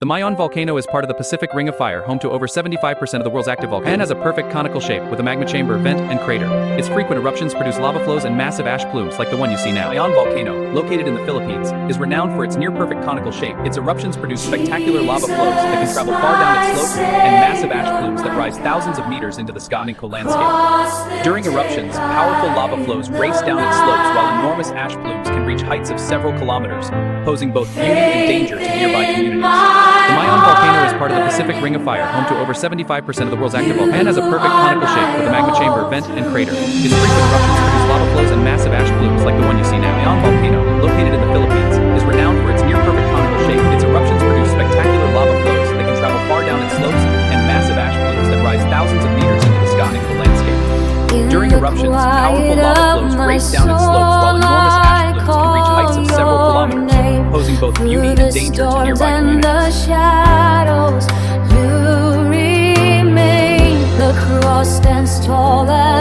The Mayon volcano is part of the Pacific Ring of Fire, home to over 75% of the world's active volcanoes, and has a perfect conical shape with a magma chamber, vent, and crater. Its frequent eruptions produce lava flows and massive ash plumes like the one you see now. Mayon volcano, located in the Philippines, is renowned for its near-perfect conical shape. Its eruptions produce spectacular lava flows that can travel far down its slopes and massive ash plumes that rise thousands of meters into the conical landscape. During eruptions, powerful lava flows race down its slopes while enormous ash plumes can reach heights of several kilometers, posing both beauty and danger to nearby communities. The Mayon volcano is part of the Pacific Ring of Fire, home to over 75% of the world's active volcanoes, and has a perfect conical shape with a magma chamber, vent, and crater. Its frequent eruptions produce lava flows and massive ash plumes like the one you see now. Mayon volcano, located in the Philippines, is renowned for its near-perfect conical shape. Its eruptions produce spectacular lava flows that can travel far down its slopes and massive ash plumes that rise thousands of meters into the conical landscape. During eruptions, powerful lava flows race down its slopes while enormous ash plumes can reach heights of several kilometers, posing both beauty and danger to nearby communities. You remain, the cross stands tall.